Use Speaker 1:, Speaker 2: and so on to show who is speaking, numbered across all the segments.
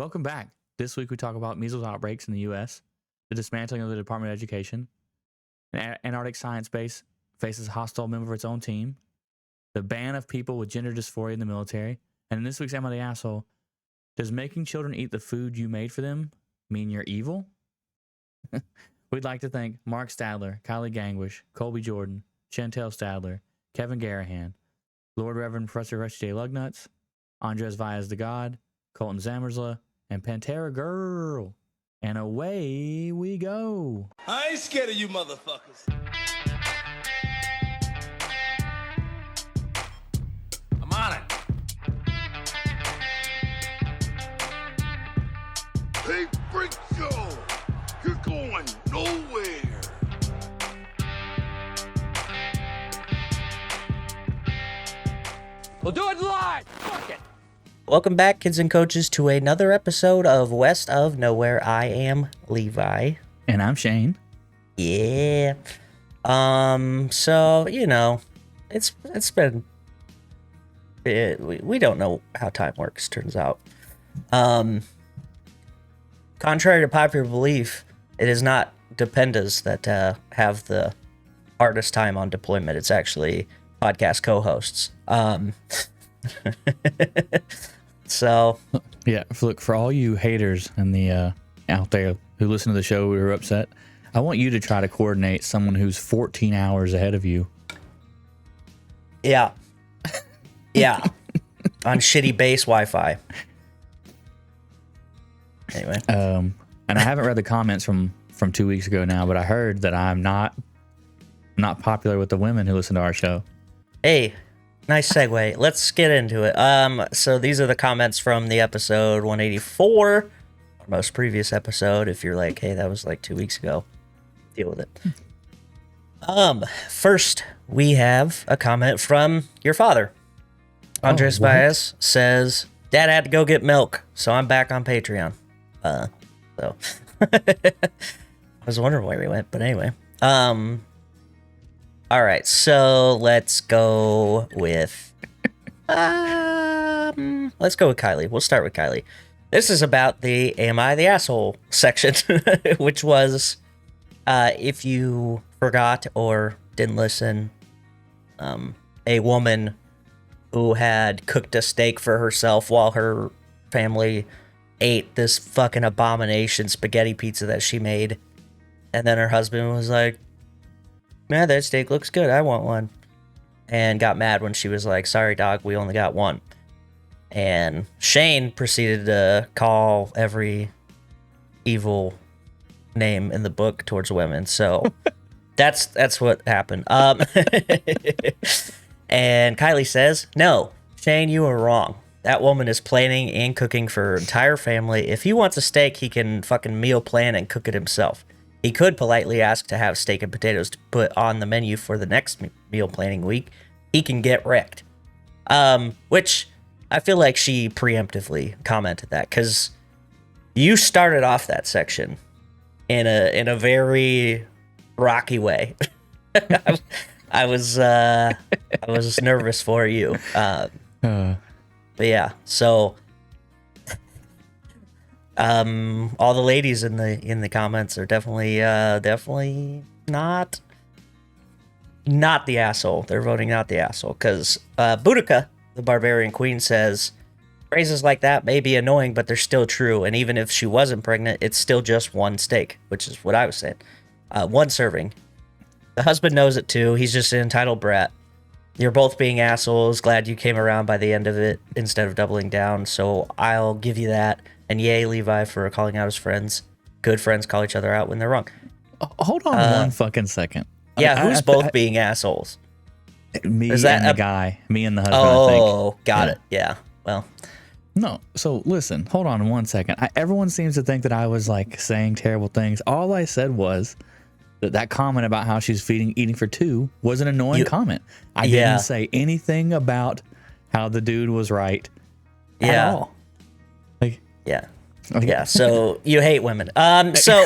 Speaker 1: Welcome back. This week we talk about measles outbreaks in the U.S., the dismantling of the Department of Education, an Antarctic science base faces a hostile member of its own team, the ban of people with gender dysphoria in the military, and in this week's Am I the Asshole, does making children eat the food you made for them mean you're evil? We'd like to thank Mark Stadler, Kylie Gangwish, Colby Jordan, Chantel Stadler, Kevin Garahan, Lord Reverend Professor Rusty J. Lugnuts, Andres Valles the God, Colton Zammersla, and Pantera Girl. And away we go.
Speaker 2: I ain't scared of you motherfuckers. I'm on it.
Speaker 3: Hey, freak show! You're going nowhere!
Speaker 2: We'll do it live! Fuck it!
Speaker 4: Welcome back, kids and coaches, to another episode of West of Nowhere. I am Levi.
Speaker 1: And I'm Shane.
Speaker 4: Yeah. So, you know, it's been... we don't know how time works, turns out. Contrary to popular belief, it is not dependas that have the hardest time on deployment. It's actually podcast co-hosts. So
Speaker 1: yeah, look, for all you haters and the out there who listen to the show who are upset, I want you to try to coordinate someone who's 14 hours ahead of you.
Speaker 4: Yeah. Yeah. On shitty base Wi-Fi. Anyway.
Speaker 1: And I haven't read the comments from 2 weeks ago now, but I heard that I'm not popular with the women who listen to our show.
Speaker 4: Hey, nice segue. Let's get into it. So these are the comments from the episode 184, our most previous episode. If you're like, hey, that was like 2 weeks ago, deal with it. First, we have a comment from your father. Andres Baez says, Dad had to go get milk, so I'm back on Patreon. So I was wondering where we went, but anyway. All right, so let's go with Kylie. We'll start with Kylie. This is about the Am I the Asshole section, which was, if you forgot or didn't listen, a woman who had cooked a steak for herself while her family ate this fucking abomination spaghetti pizza that she made. And then her husband was like, man, that steak looks good. I want one. And got mad when she was like, sorry, dog, we only got one. And Shane proceeded to call every evil name in the book towards women. So that's what happened. And Kylie says, no, Shane, you are wrong. That woman is planning and cooking for her entire family. If he wants a steak, he can fucking meal plan and cook it himself. He could politely ask to have steak and potatoes to put on the menu for the next meal planning week. He can get wrecked. Which I feel like she preemptively commented that, because you started off that section in a very rocky way. I was nervous for you. But yeah, so all the ladies in the comments are definitely not the asshole. They're voting not the asshole, because Boudica, the barbarian queen, says phrases like that may be annoying, but they're still true. And even if she wasn't pregnant, it's still just one steak, which is what I was saying. One serving. The husband knows it too. He's just an entitled brat. You're both being assholes. Glad you came around by the end of it instead of doubling down. So I'll give you that. And yay, Levi, for calling out his friends. Good friends call each other out when they're wrong.
Speaker 1: Hold on one fucking second.
Speaker 4: Yeah, who's both being assholes?
Speaker 1: Me and the guy. Me and the husband,
Speaker 4: I think.
Speaker 1: Oh,
Speaker 4: got it. Yeah, well.
Speaker 1: No, so listen, hold on 1 second. Everyone seems to think that I was like saying terrible things. All I said was that comment about how she's eating for two was an annoying comment. I didn't say anything about how the dude was right at all. Like,
Speaker 4: yeah. So you hate women. So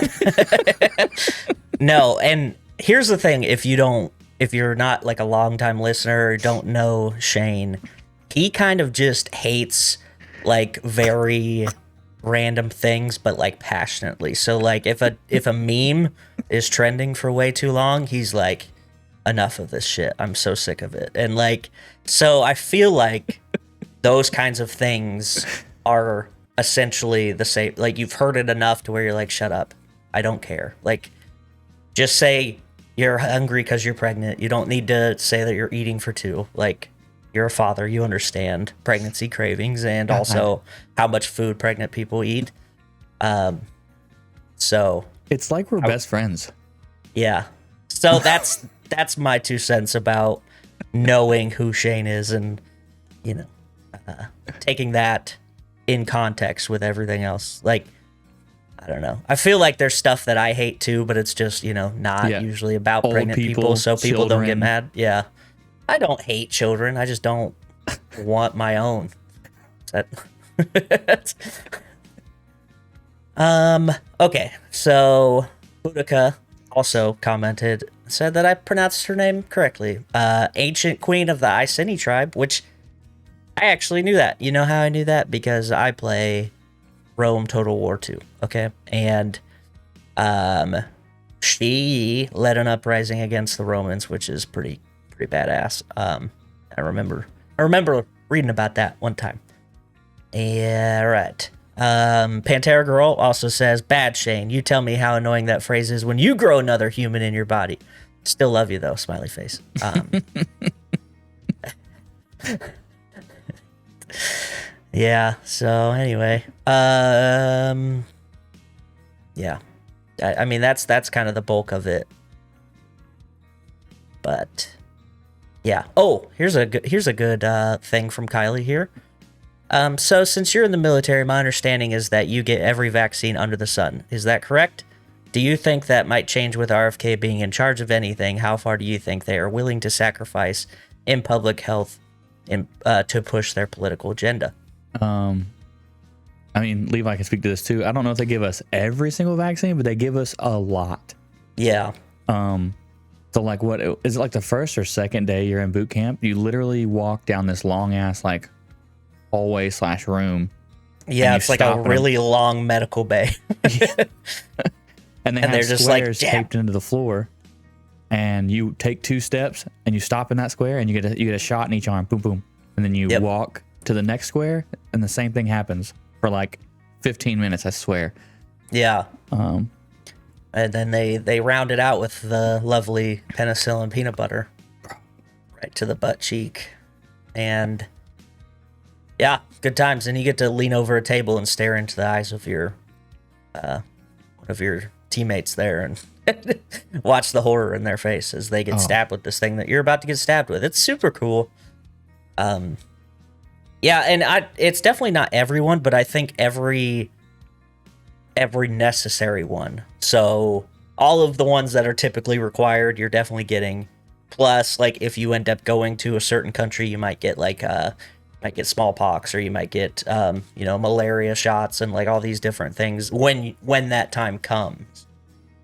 Speaker 4: no. And here's the thing: if you're not like a longtime listener or don't know Shane, he kind of just hates like very random things, but like passionately. So like if a meme is trending for way too long, he's like, enough of this shit. I'm so sick of it. And like, so I feel like those kinds of things are essentially the same. Like you've heard it enough to where you're like, shut up. I don't care. Like, just say you're hungry because you're pregnant. You don't need to say that you're eating for two. Like, you're a father. You understand pregnancy cravings and also how much food pregnant people eat. So
Speaker 1: It's like we're best friends.
Speaker 4: yeah. So that's my 2 cents about knowing who Shane is and, you know, taking that in context with everything else. Like, I don't know. I feel like there's stuff that I hate too, but it's just, you know, not usually about
Speaker 1: Old
Speaker 4: pregnant people, so people don't get
Speaker 1: children.
Speaker 4: mad. Yeah. I don't hate children. I just don't want my own. Okay. So Boudica also commented, said that I pronounced her name correctly. Ancient queen of the Iceni tribe, which I actually knew that. You know how I knew that? Because I play Rome Total War 2, okay? And she led an uprising against the Romans, which is pretty badass. I remember reading about that one time. Yeah, right. Pantera Girl also says, bad Shane, you tell me how annoying that phrase is when you grow another human in your body. Still love you though, smiley face. Yeah, so anyway. Yeah. I mean that's kind of the bulk of it. But yeah. Oh, here's a good thing from Kylie here. So since you're in the military, my understanding is that you get every vaccine under the sun. Is that correct? Do you think that might change with RFK being in charge of anything? How far do you think they are willing to sacrifice in public health to push their political agenda?
Speaker 1: I mean, Levi can speak to this too. I don't know if they give us every single vaccine, but they give us a lot.
Speaker 4: Yeah.
Speaker 1: So like, what is it like the first or second day you're in boot camp? You literally walk down this long ass like hallway / room.
Speaker 4: Yeah, it's like a really long medical bay.
Speaker 1: And they're just like taped into the floor, and you take 2 steps and you stop in that square and you get a shot in each arm, boom boom, and then you walk to the next square and the same thing happens for like 15 minutes, I swear.
Speaker 4: Yeah. And then they round it out with the lovely penicillin peanut butter right to the butt cheek. And yeah, good times. And you get to lean over a table and stare into the eyes of your one of your teammates there and watch the horror in their face as they get stabbed with this thing that you're about to get stabbed with. It's super cool. Yeah, and it's definitely not everyone, but I think every necessary one. So all of the ones that are typically required, you're definitely getting. Plus, like if you end up going to a certain country, you might get like might get smallpox, or you might get malaria shots and like all these different things when that time comes.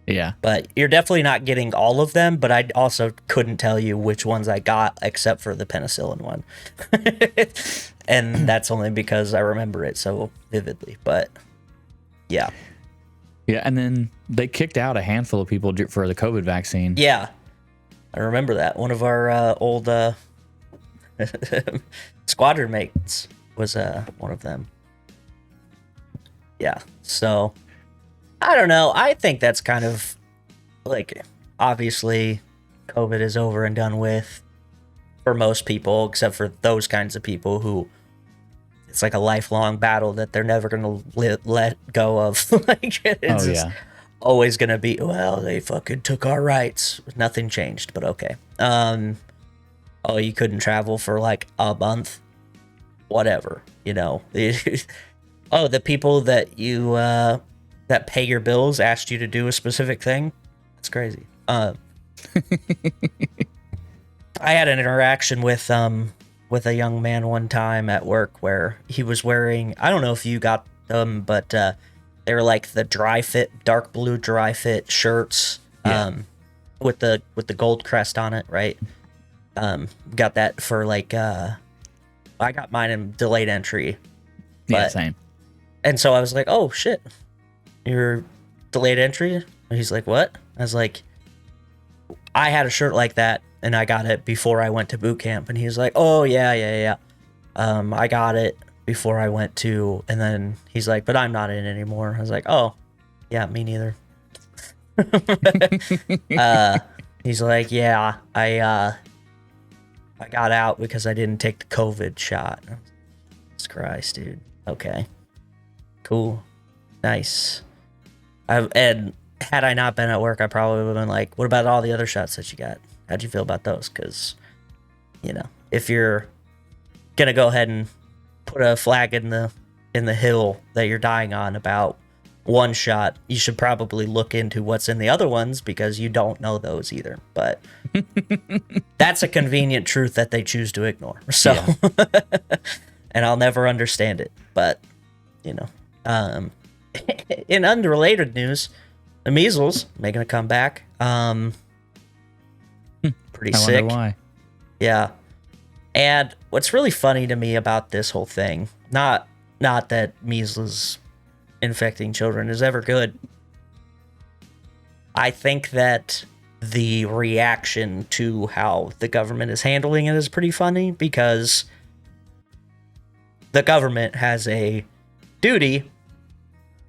Speaker 1: Yeah.
Speaker 4: But you're definitely not getting all of them, but I also couldn't tell you which ones I got except for the penicillin one. And that's only because I remember it so vividly. But yeah.
Speaker 1: Yeah, and then they kicked out a handful of people for the COVID vaccine.
Speaker 4: Yeah. I remember that. One of our old squadron mates was one of them. Yeah. So I don't know. I think that's kind of like, obviously COVID is over and done with for most people, except for those kinds of people who it's like a lifelong battle that they're never going to let go of. Like it's always going to be, well, they fucking took our rights. Nothing changed, but okay. Oh, you couldn't travel for like a month? Whatever, you know. Oh, the people that you that pay your bills asked you to do a specific thing? That's crazy. I had an interaction with a young man one time at work where he was wearing, I don't know if you got them, but they were like the dry fit, dark blue dry fit shirts with the gold crest on it, right? Got that for like I got mine in delayed entry.
Speaker 1: Yeah, same.
Speaker 4: And so I was like, oh shit, you're delayed entry? And he's like, what? I was like, I had a shirt like that and I got it before I went to boot camp. And he was like, oh yeah. I got it before I went to, and then he's like, but I'm not in anymore. I was like, oh yeah, me neither. He's like, yeah, I got out because I didn't take the COVID shot. Jesus Christ, dude. Okay. Cool. Nice. And had I not been at work, I probably would have been like, what about all the other shots that you got? How'd you feel about those? Because, you know, if you're going to go ahead and put a flag in the hill that you're dying on about one shot, you should probably look into what's in the other ones because you don't know those either. But that's a convenient truth that they choose to ignore. So, yeah. And I'll never understand it. But, you know, in unrelated news, the measles making a comeback. Pretty
Speaker 1: I
Speaker 4: sick.
Speaker 1: wonder why.
Speaker 4: Yeah. And what's really funny to me about this whole thing, not that measles infecting children is ever good. I think that the reaction to how the government is handling it is pretty funny because the government has a duty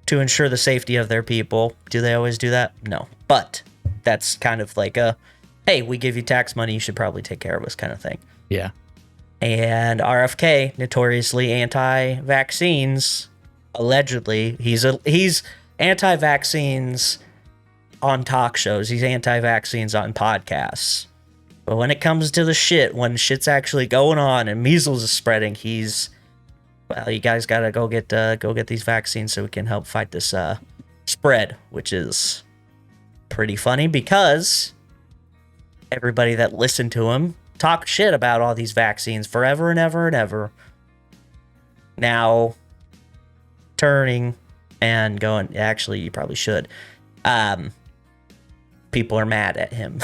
Speaker 4: to ensure the safety of their people. Do they always do that? No. But that's kind of like a, hey, we give you tax money, you should probably take care of us kind of thing.
Speaker 1: Yeah.
Speaker 4: And RFK, notoriously anti-vaccines, allegedly, he's anti-vaccines on talk shows. He's anti-vaccines on podcasts. But when it comes to the shit, when shit's actually going on and measles is spreading, he's, well, you guys gotta go get these vaccines so we can help fight this spread, which is pretty funny because everybody that listened to him talked shit about all these vaccines forever and ever and ever. Now turning and going, actually, you probably should. People are mad at him.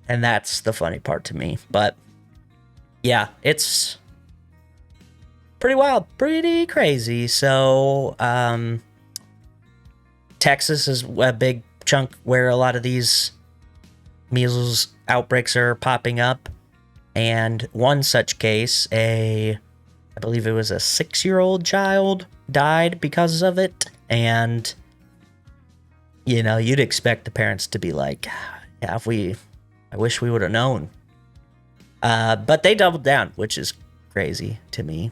Speaker 4: And that's the funny part to me. But yeah, it's pretty wild, pretty crazy. So Texas is a big chunk where a lot of these measles outbreaks are popping up. And one such case, I believe it was a 6-year-old child died because of it. And, you know, you'd expect the parents to be like, yeah, I wish we would have known. But they doubled down, which is crazy to me.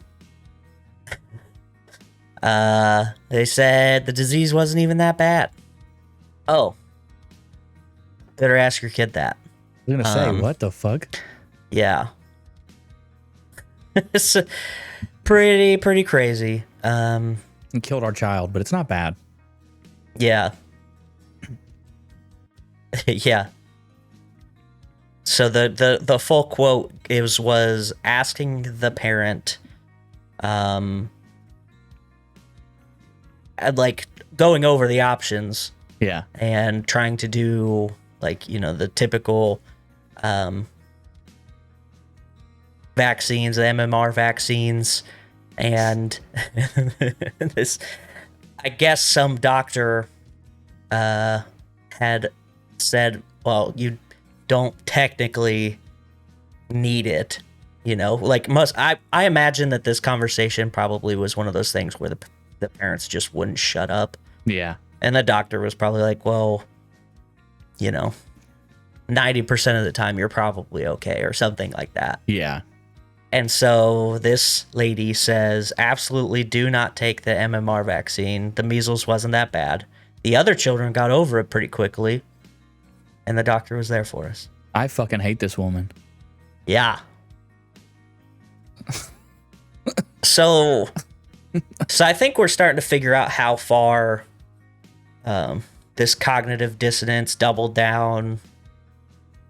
Speaker 4: They said the disease wasn't even that bad. Oh. Better ask your kid that.
Speaker 1: I was gonna say, what the fuck?
Speaker 4: Yeah. It's pretty crazy.
Speaker 1: It killed our child, but it's not bad.
Speaker 4: Yeah. Yeah. So the full quote was asking the parent, like going over the options.
Speaker 1: Yeah.
Speaker 4: And trying to do, like, you know, the typical vaccines, the MMR vaccines, and this, I guess some doctor had said, well, you don't technically need it, you know, like I imagine that this conversation probably was one of those things where the parents just wouldn't shut up.
Speaker 1: Yeah.
Speaker 4: And the doctor was probably like, well, you know, 90% of the time you're probably okay, or something like that.
Speaker 1: Yeah.
Speaker 4: And so this lady says, absolutely do not take the MMR vaccine. The measles wasn't that bad. The other children got over it pretty quickly. And the doctor was there for us.
Speaker 1: I fucking hate this woman.
Speaker 4: Yeah. So I think we're starting to figure out how far this cognitive dissonance, double down,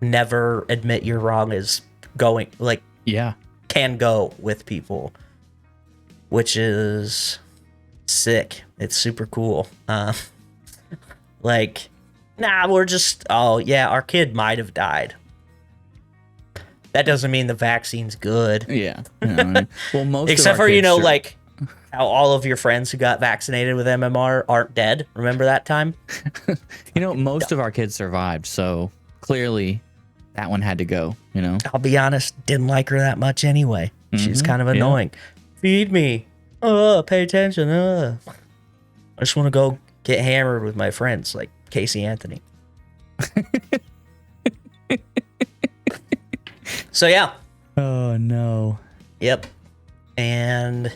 Speaker 4: never admit you're wrong is going, like,
Speaker 1: yeah,
Speaker 4: can go with people, which is sick. It's super cool. Like, nah, we're just, oh yeah, our kid might have died. That doesn't mean the vaccine's good.
Speaker 1: Yeah. You know, well, most
Speaker 4: except
Speaker 1: of our
Speaker 4: for, you
Speaker 1: kids
Speaker 4: know,
Speaker 1: sure.
Speaker 4: like how all of your friends who got vaccinated with MMR aren't dead. Remember that time?
Speaker 1: Most of our kids survived, so clearly that one had to go,
Speaker 4: I'll be honest, didn't like her that much anyway. She's kind of annoying. Feed me. Pay attention. I just want to go get hammered with my friends like Casey Anthony. So yeah.
Speaker 1: Oh no.
Speaker 4: Yep. And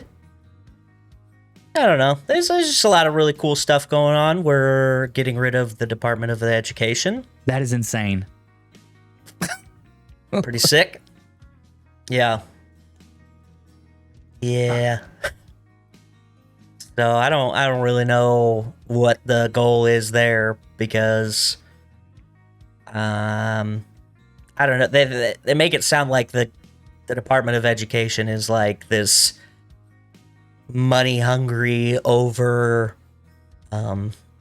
Speaker 4: I don't know. There's just a lot of really cool stuff going on. We're getting rid of the Department of Education.
Speaker 1: That is insane.
Speaker 4: Pretty sick. Yeah. Yeah. So I don't really know what the goal is there because I don't know. They make it sound like the Department of Education is like this money hungry over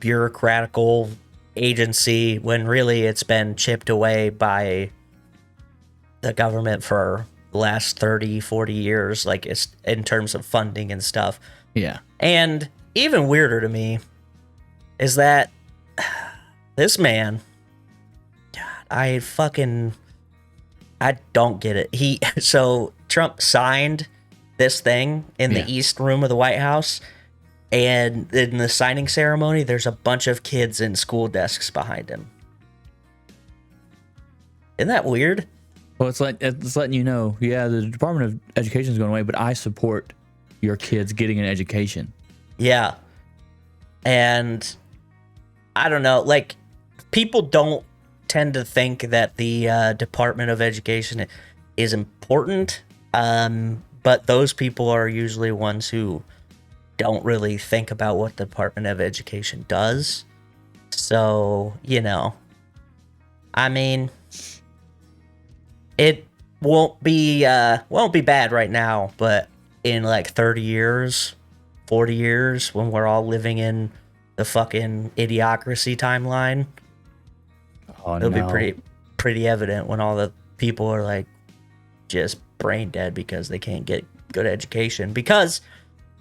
Speaker 4: bureaucratical agency when really it's been chipped away by the government for the last 30, 40 years, like it's in terms of funding and stuff.
Speaker 1: Yeah.
Speaker 4: And even weirder to me is that this man, God, I don't get it. So Trump signed this thing in the East Room of the White House, and in the signing ceremony, there's a bunch of kids in school desks behind him. Isn't that weird?
Speaker 1: Well, it's letting you know, the Department of Education is going away, but I support your kids getting an education.
Speaker 4: Yeah. And I don't know, like, people don't tend to think that the Department of Education is important, but those people are usually ones who don't really think about what the Department of Education does. So, I mean, it won't be bad right now, but in like 30 years, 40 years, when we're all living in the fucking idiocracy timeline, it'll be pretty evident when all the people are like just brain dead because they can't get good education, because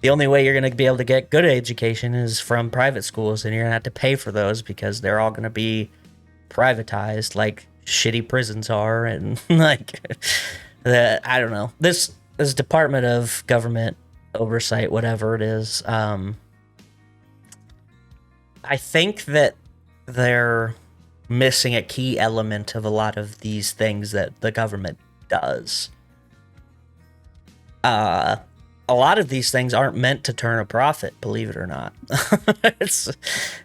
Speaker 4: the only way you're going to be able to get good education is from private schools, and you're going to have to pay for those because they're all going to be privatized like shitty prisons are. And like I don't know, this Department of Government Oversight, whatever it is, I think that they're missing a key element of a lot of these things that the government does. A lot of these things aren't meant to turn a profit, believe it or not. It's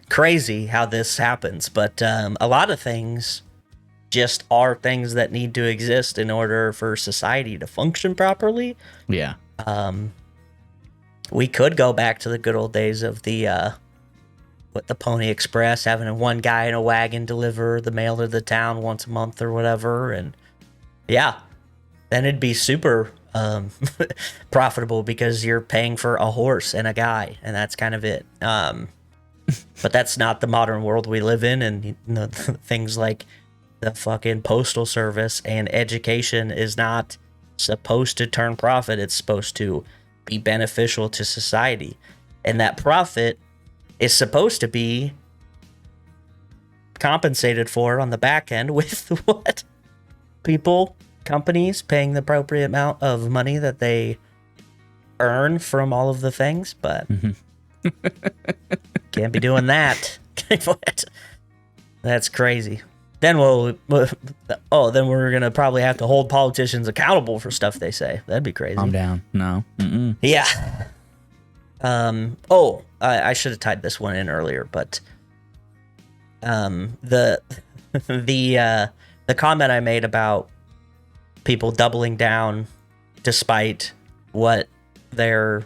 Speaker 4: crazy how this happens, but a lot of things just are things that need to exist in order for society to function properly.
Speaker 1: Yeah.
Speaker 4: We could go back to the good old days of the Pony Express, having one guy in a wagon deliver the mail to the town once a month or whatever, and yeah, then it'd be super profitable because you're paying for a horse and a guy, and that's kind of it. But that's not the modern world we live in, and things like the fucking postal service and education is not supposed to turn profit. It's supposed to be beneficial to society, and that profit is supposed to be compensated for on the back end with what companies paying the appropriate amount of money that they earn from all of the things, but can't be doing that. That's crazy. Then we're gonna probably have to hold politicians accountable for stuff they say. That'd be crazy.
Speaker 1: Calm down. No. Mm-mm.
Speaker 4: Yeah. I should have tied this one in earlier, but the comment I made about people doubling down despite what their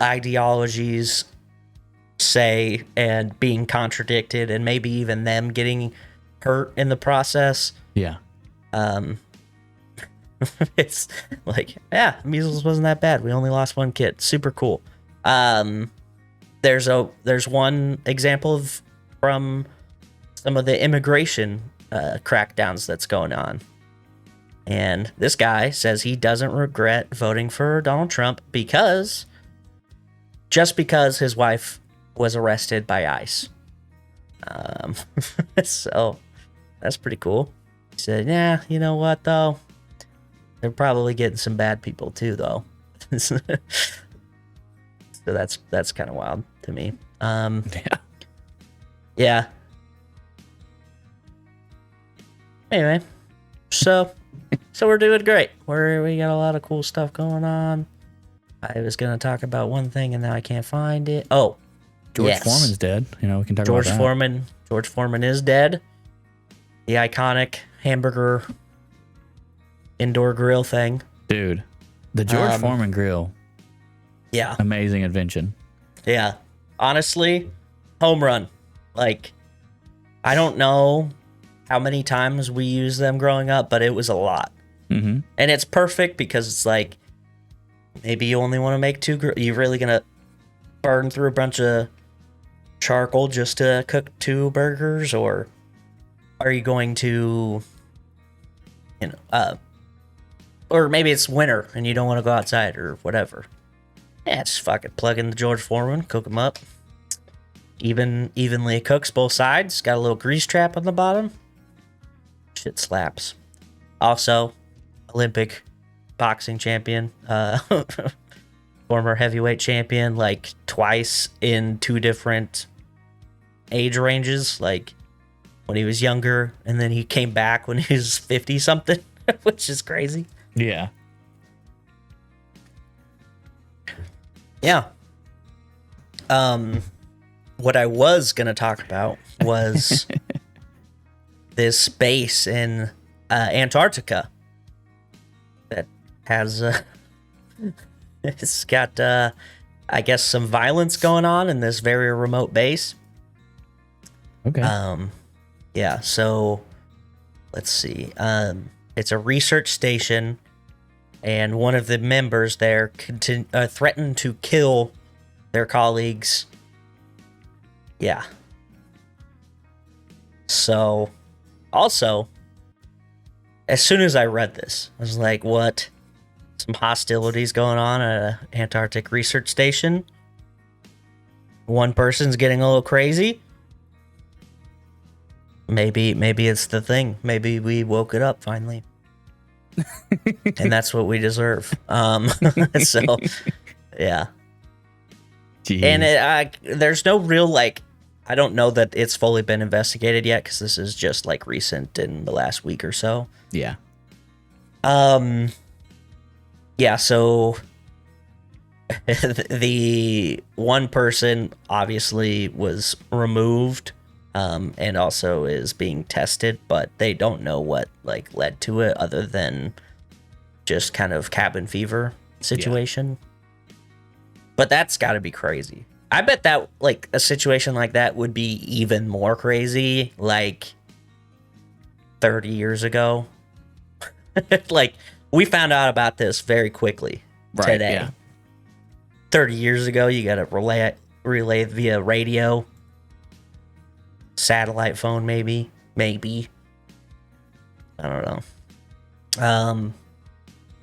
Speaker 4: ideologies say and being contradicted, and maybe even them getting hurt in the process.
Speaker 1: Yeah.
Speaker 4: It's like, yeah, measles wasn't that bad. We only lost one kid. Super cool. There's one example from some of the immigration crackdowns that's going on. And this guy says he doesn't regret voting for Donald Trump just because his wife was arrested by ICE. So that's pretty cool. He said, yeah, you know what, though? They're probably getting some bad people, too, though. So that's kind of wild to me. Yeah. Anyway, so we're doing great. We got a lot of cool stuff going on. I was gonna talk about one thing and now I can't find it. Oh,
Speaker 1: George Foreman's dead. You know, we can talk about that.
Speaker 4: George Foreman is dead. The iconic hamburger indoor grill thing.
Speaker 1: Dude, the George Foreman grill.
Speaker 4: Yeah.
Speaker 1: Amazing invention.
Speaker 4: Yeah. Honestly, home run. Like, I don't know how many times we used them growing up, but it was a lot.
Speaker 1: Mm-hmm.
Speaker 4: And it's perfect because it's like, maybe you only want to make two. You're really going to burn through a bunch of charcoal just to cook 2 burgers? Or are you going to, or maybe it's winter and you don't want to go outside or whatever. Yeah, just fucking plug in the George Foreman, cook them up. Evenly cooks both sides. Got a little grease trap on the bottom. Shit slaps. Also, Olympic boxing champion, former heavyweight champion, like twice in 2 different age ranges, like when he was younger and then he came back when he was 50 something, which is crazy.
Speaker 1: Yeah.
Speaker 4: Yeah. What I was gonna talk about was this base in Antarctica that has it's got I guess some violence going on in this very remote base.
Speaker 1: Okay.
Speaker 4: Yeah, so let's see. It's a research station, and one of the members there threatened to kill their colleagues. Yeah. So, also, as soon as I read this, I was like, what? Some hostilities going on at an Antarctic research station? One person's getting a little crazy? Maybe it's the thing. Maybe we woke it up finally. And that's what we deserve. So, yeah.
Speaker 1: Jeez.
Speaker 4: And there's no real, like, I don't know that it's fully been investigated yet because this is just, like, recent in the last week or so.
Speaker 1: Yeah.
Speaker 4: Yeah, so the one person obviously was removed, and also is being tested, but they don't know what, like, led to it other than just kind of cabin fever situation. Yeah. But that's got to be crazy. I bet that, like, a situation like that would be even more crazy, like, 30 years ago. Like, we found out about this very quickly today. Yeah. 30 years ago, you got to relay via radio, satellite phone, maybe. I don't know.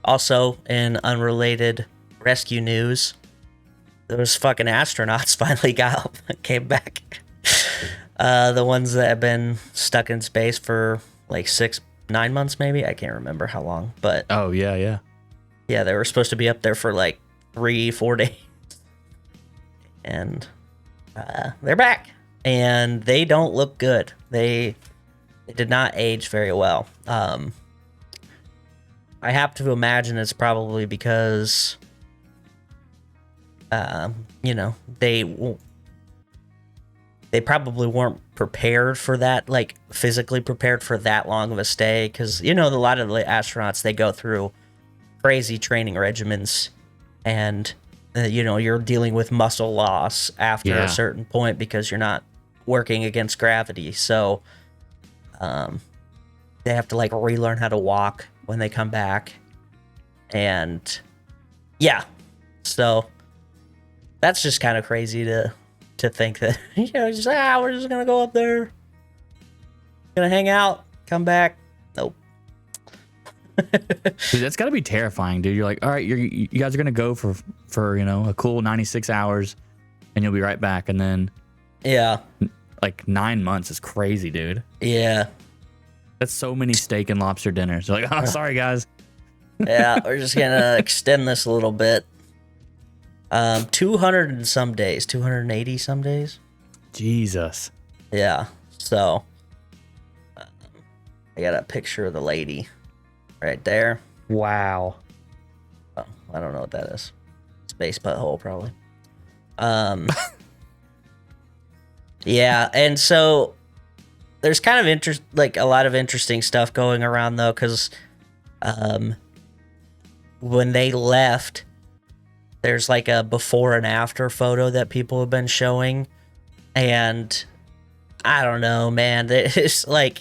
Speaker 4: Also, in unrelated rescue news, those fucking astronauts finally came back. The ones that have been stuck in space for like 6-9 months, maybe. I can't remember how long, but
Speaker 1: oh yeah,
Speaker 4: they were supposed to be up there for like 3-4 days, and they're back, and they don't look good. They did not age very well. I have to imagine it's probably because they probably weren't prepared for that, like physically prepared for that long of a stay, because a lot of the astronauts, they go through crazy training regimens, and you're dealing with muscle loss after a certain point because you're not working against gravity. So they have to like relearn how to walk when they come back, and so that's just kind of crazy to think that we're just gonna go up there, gonna hang out, come back. Nope.
Speaker 1: Dude, that's got to be terrifying, dude. You're like, all right, you guys are gonna go for a cool 96 hours, and you'll be right back, and then
Speaker 4: Yeah.
Speaker 1: like 9 months is crazy, dude.
Speaker 4: Yeah.
Speaker 1: That's so many steak and lobster dinners. They're like, oh, sorry guys.
Speaker 4: Yeah, we're just gonna extend this a little bit. 200 and some days, 280 some days.
Speaker 1: Jesus.
Speaker 4: Yeah. So, I got a picture of the lady right there.
Speaker 1: Wow.
Speaker 4: Oh, I don't know what that is. Space butthole, probably. Yeah, and so there's kind of a lot of interesting stuff going around though, because when they left, there's like a before and after photo that people have been showing, and I don't know, man. It's like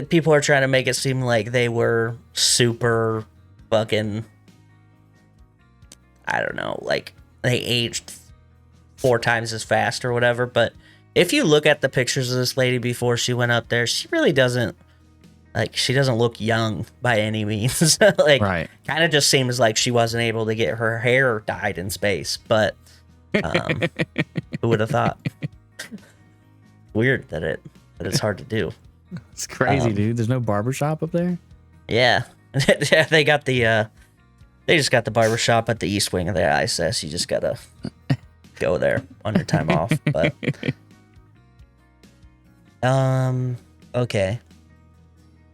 Speaker 4: people are trying to make it seem like they were super fucking, I don't know, like they aged 4 times as fast or whatever. But if you look at the pictures of this lady before she went up there, she really doesn't, like, she doesn't look young by any means. Like,
Speaker 1: Right.
Speaker 4: kind of just seems like she wasn't able to get her hair dyed in space. But who would have thought? Weird that it's hard to do.
Speaker 1: It's crazy, dude. There's no barbershop up there?
Speaker 4: Yeah. Yeah, they just got the barber shop at the east wing of the ISS. You just gotta go there on your time off. But okay.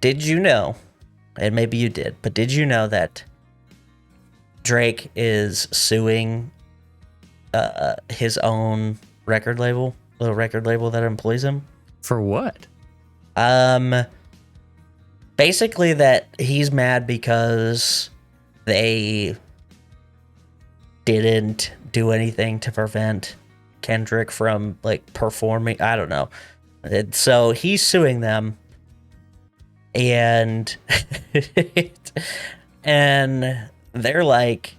Speaker 4: Did you know, and maybe you did, but did you know that Drake is suing his own record label, the record label that employs him?
Speaker 1: For what?
Speaker 4: Basically that he's mad because they didn't do anything to prevent Kendrick from like performing. I don't know. And so he's suing them, and and they're like,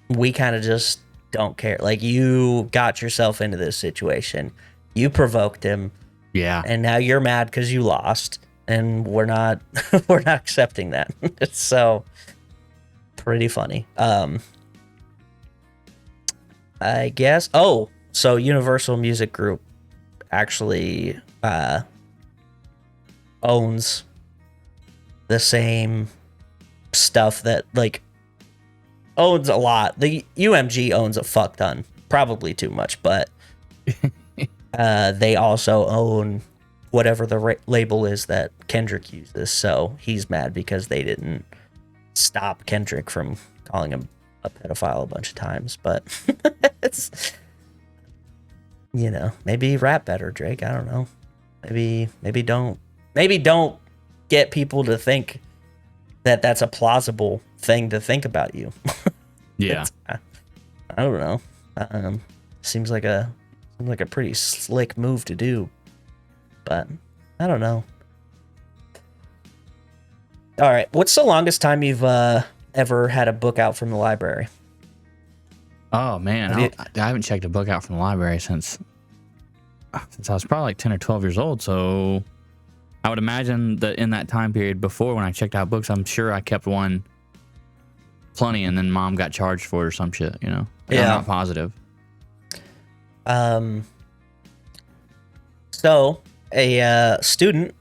Speaker 4: we kind of just don't care. Like, you got yourself into this situation. You provoked him.
Speaker 1: Yeah.
Speaker 4: And now you're mad because you lost, and we're not we're not accepting that. It's so pretty funny. I guess. Oh, so Universal Music Group actually owns the same stuff that, like, owns a lot. The UMG owns a fuck ton, probably too much, but they also own whatever the label is that Kendrick uses. So he's mad because they didn't stop Kendrick from calling him a pedophile a bunch of times. But it's, maybe rap better, Drake. I don't know. Maybe don't get people to think that that's a plausible thing to think about you.
Speaker 1: Yeah.
Speaker 4: I don't know. Seems like a pretty slick move to do, but I don't know. All right, what's the longest time you've ever had a book out from the library?
Speaker 1: Oh man, I haven't checked a book out from the library since I was probably like 10 or 12 years old. So I would imagine that in that time period before, when I checked out books, I'm sure I kept one plenty, and then mom got charged for it or some shit. Yeah. I'm not positive.
Speaker 4: So a student,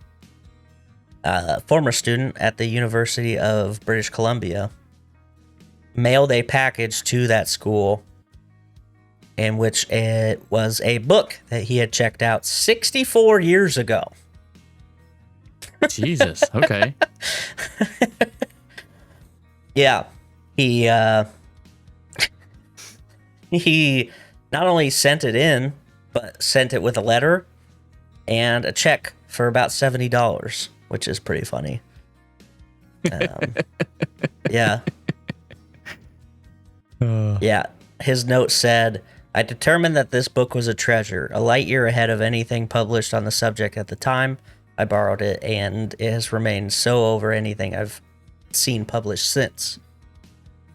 Speaker 4: former student at the University of British Columbia, mailed a package to that school in which it was a book that he had checked out 64 years ago.
Speaker 1: Jesus. Okay.
Speaker 4: Yeah. He not only sent it in, but sent it with a letter and a check for about $70, which is pretty funny. Yeah. Yeah. His note said, "I determined that this book was a treasure, a light year ahead of anything published on the subject at the time. I borrowed it, and it has remained so over anything I've seen published since."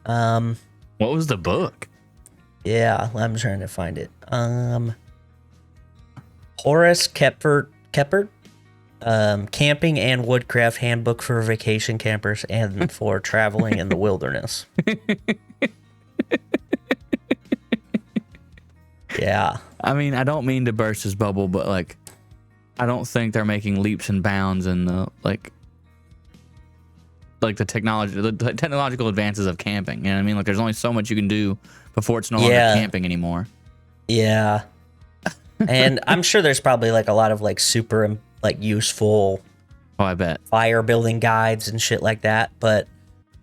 Speaker 1: What was the book?
Speaker 4: Yeah, I'm trying to find it. Horace Kepert Camping and Woodcraft Handbook for Vacation Campers and for Traveling in the Wilderness. Yeah.
Speaker 1: I mean, I don't mean to burst his bubble, but like, I don't think they're making leaps and bounds in the like the technological advances of camping. You know what I mean? Like, there's only so much you can do before it's no longer camping anymore.
Speaker 4: Yeah. And I'm sure there's probably like a lot of like super like useful
Speaker 1: I bet
Speaker 4: fire building guides and shit like that. But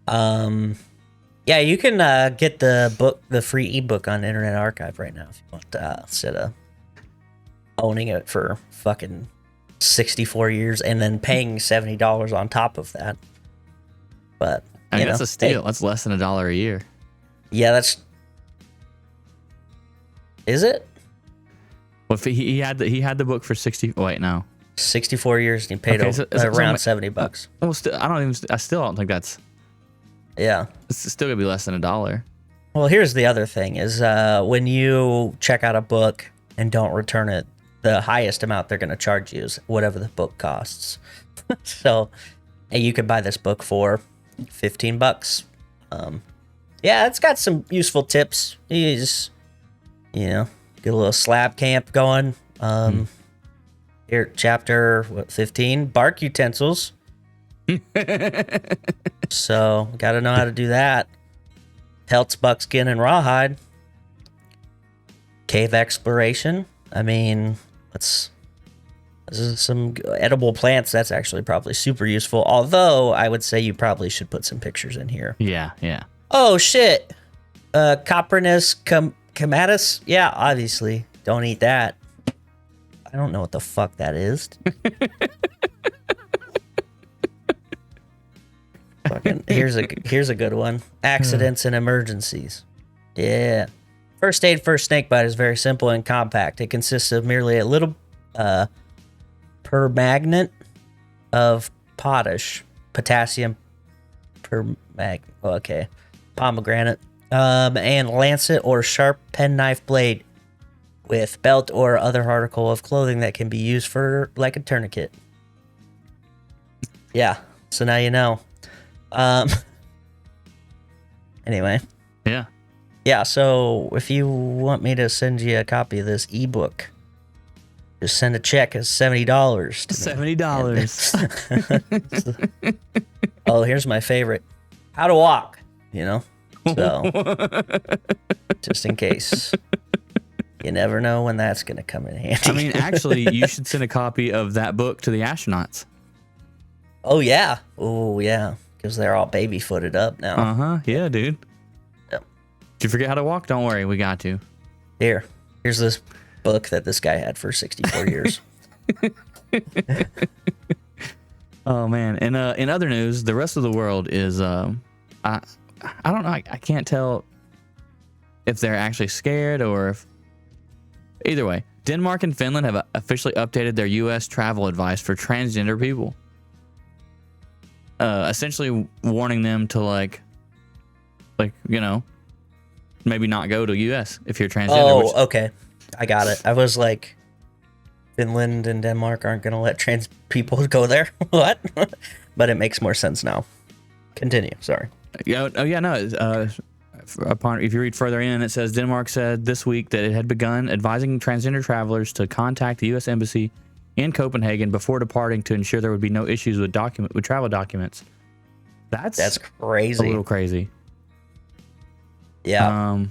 Speaker 4: yeah, you can get the free ebook on Internet Archive right now if you want, instead of owning it for fucking 64 years and then paying $70 on top of that. But
Speaker 1: I mean, that's a steal. That's less than $1 a year.
Speaker 4: Yeah, is it?
Speaker 1: Well, if he had the book for
Speaker 4: 64 years and he paid around $70.
Speaker 1: Well, I still don't think that's.
Speaker 4: Yeah,
Speaker 1: It's still gonna be less than $1.
Speaker 4: Well, here's the other thing: is when you check out a book and don't return it, the highest amount they're gonna charge you is whatever the book costs. So, you could buy this book for $15. Yeah, it's got some useful tips. You just, get a little slab camp going. Here, chapter 15, bark utensils. So, got to know how to do that. Pelts, buckskin, and rawhide. Cave exploration. I mean, this is some edible plants. That's actually probably super useful. Although, I would say you probably should put some pictures in here.
Speaker 1: Yeah.
Speaker 4: Oh, shit. Coprinus comatus? Yeah, obviously. Don't eat that. I don't know what the fuck that is. Here's a good one. Accidents and emergencies. Yeah. First aid for a snake bite is very simple and compact. It consists of merely a little permanganate of potassium pomegranate, and lancet or sharp penknife blade with belt or other article of clothing that can be used for like a tourniquet. Yeah, so now you know. Anyway. Yeah, so if you want me to send you a copy of this ebook, just send a check of $70 to me.
Speaker 1: $70.
Speaker 4: Oh, here's my favorite. How to walk, So, just in case. You never know when that's going to come in handy.
Speaker 1: I mean, actually, you should send a copy of that book to the astronauts.
Speaker 4: Oh, yeah. Because they're all baby-footed up now.
Speaker 1: Yeah, dude.
Speaker 4: Yep.
Speaker 1: Did you forget how to walk? Don't worry, we got you.
Speaker 4: Here's this book that this guy had for 64 years.
Speaker 1: Oh, man. And in other news, the rest of the world is... I don't know. I can't tell if they're actually scared or if... Either way, Denmark and Finland have officially updated their U.S. travel advice for transgender people. Essentially warning them to maybe not go to U.S. if you're transgender.
Speaker 4: Oh, okay. I got it. I was like, Finland and Denmark aren't going to let trans people go there. What? But it makes more sense now. Continue. Sorry.
Speaker 1: If you read further in, it says Denmark said this week that it had begun advising transgender travelers to contact the U.S. Embassy in Copenhagen before departing to ensure there would be no issues with travel documents. That's
Speaker 4: crazy.
Speaker 1: A little crazy.
Speaker 4: Yeah.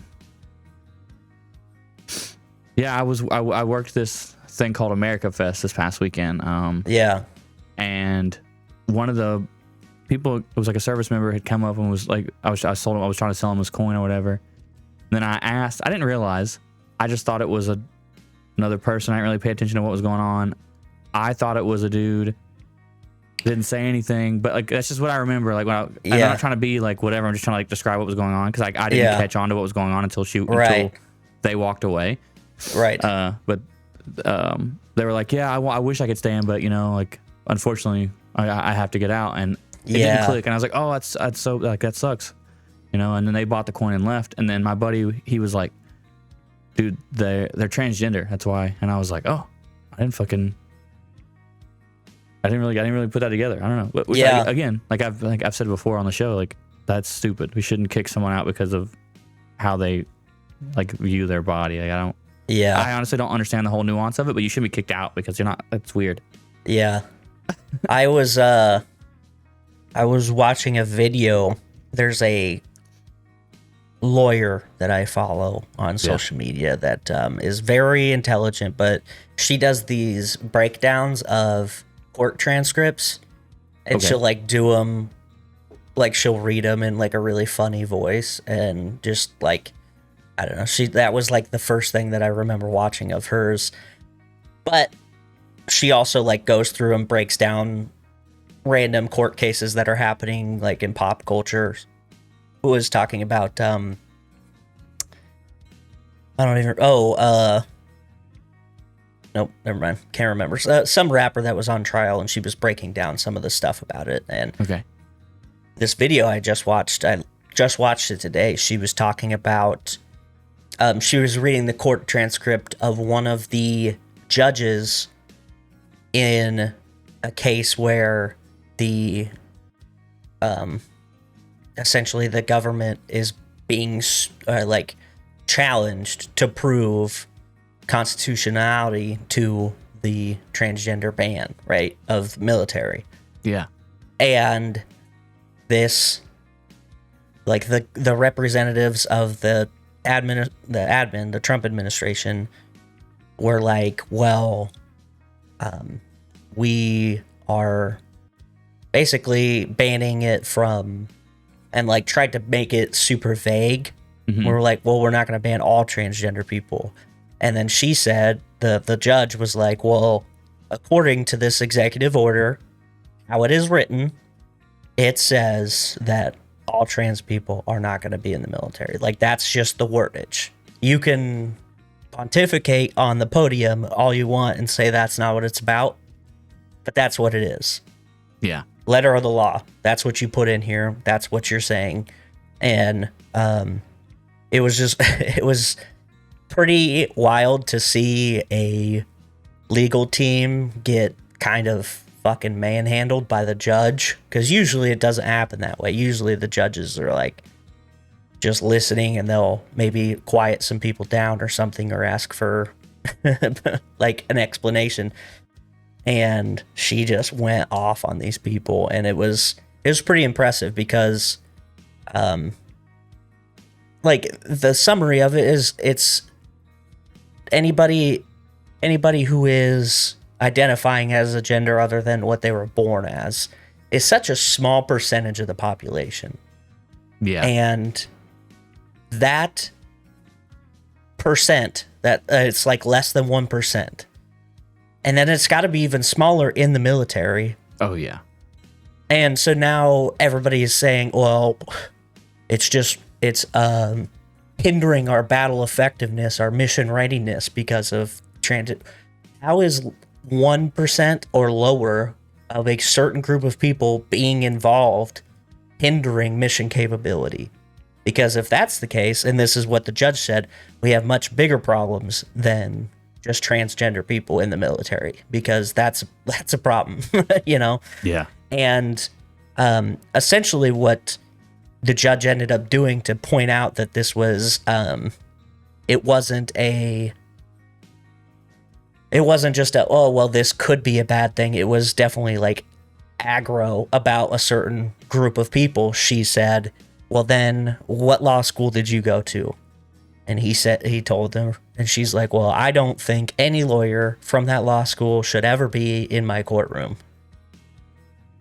Speaker 1: I worked this thing called America Fest this past weekend.
Speaker 4: Yeah.
Speaker 1: And one of the people, it was like a service member, had come up and was like, I was trying to sell him this coin or whatever. And then I asked, I didn't realize, I just thought it was another person. I didn't really pay attention to what was going on. I thought it was a dude. Didn't say anything, but like that's just what I remember. Like I'm not trying to be like whatever. I'm just trying to like describe what was going on because like I didn't catch on to what was going on until they walked away.
Speaker 4: Right.
Speaker 1: But they were like, yeah, I wish I could stay in, but like unfortunately I have to get out, and it didn't click. And I was like, oh, that's so like that sucks, And then they bought the coin and left. And then my buddy, he was like, dude, they're transgender. That's why. And I was like, oh, I didn't fucking. I didn't really put that together. I don't know. Which
Speaker 4: Yeah.
Speaker 1: again, like I've said before on the show, like that's stupid. We shouldn't kick someone out because of how they like view their body. Like I
Speaker 4: Yeah.
Speaker 1: honestly don't understand the whole nuance of it, but you shouldn't be kicked out because you're not. That's weird.
Speaker 4: Yeah. I was watching a video. There's a lawyer that I follow on social media that is very intelligent, but she does these breakdowns of court transcripts, and she'll like do them, like she'll read them in like a really funny voice, and just like, I don't know, that was like the first thing that I remember watching of hers. But she also like goes through and breaks down random court cases that are happening like in pop culture. Who was talking about nope, never mind, can't remember. Some rapper that was on trial, and she was breaking down some of the stuff about it. And this video I just watched it today. She was talking about she was reading the court transcript of one of the judges in a case where the essentially the government is being like challenged to prove constitutionality to the transgender ban, right, of military.
Speaker 1: Yeah.
Speaker 4: And this, like the representatives of the Trump administration were like, well, we are basically banning it from, and like tried to make it super vague. We're like, well, we're not going to ban all transgender people. And then she said, the judge was like, well, according to this executive order, how it is written, it says that all trans people are not going to be in the military. Like, that's just the wordage. You can pontificate on the podium all you want and say that's not what it's about, but that's what it is.
Speaker 1: Yeah.
Speaker 4: Letter of the law. That's what you put in here. That's what you're saying. And it was just, it was pretty wild to see a legal team get kind of fucking manhandled by the judge, because usually it doesn't happen that way. Usually the judges are like just listening, and they'll maybe quiet some people down or something, or ask for like an explanation. And she just went off on these people, and it was pretty impressive, because like the summary of it is, it's anybody who is identifying as a gender other than what they were born as is such a small percentage of the population.
Speaker 1: Yeah.
Speaker 4: And that percent, that it's like less than 1%. And then it's got to be even smaller in the military.
Speaker 1: Oh, yeah.
Speaker 4: And so now everybody is saying, well, it's hindering our battle effectiveness, our mission readiness because of transit. How is 1% or lower of a certain group of people being involved hindering mission capability? Because if that's the case, and this is what the judge said, we have much bigger problems than just transgender people in the military, because that's a problem, you know?
Speaker 1: Yeah.
Speaker 4: And essentially what the judge ended up doing to point out that this was, it wasn't just a, oh, well, this could be a bad thing. It was definitely like aggro about a certain group of people. She said, well, then what law school did you go to? And he told them, and she's like, well, I don't think any lawyer from that law school should ever be in my courtroom.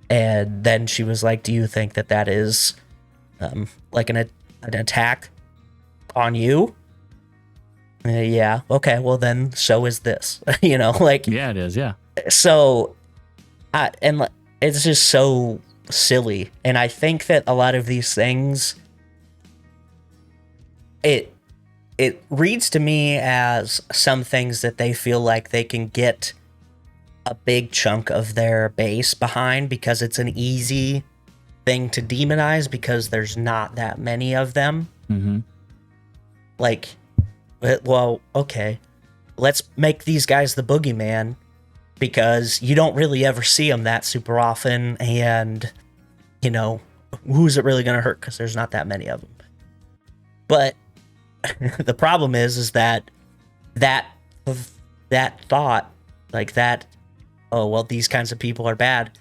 Speaker 4: And then she was like, do you think that is like an attack on you? Yeah. Okay. Well, then so is this, you know, like,
Speaker 1: yeah, it is. Yeah.
Speaker 4: So, and it's just so silly. And I think that a lot of these things, it reads to me as some things that they feel like they can get a big chunk of their base behind, because it's an easy thing to demonize because there's not that many of them.
Speaker 1: Mm-hmm.
Speaker 4: Like, well, okay, let's make these guys the boogeyman, because you don't really ever see them that super often, and you know, who's it really going to hurt, because there's not that many of them. But the problem is that thought, like that, oh well, these kinds of people are bad,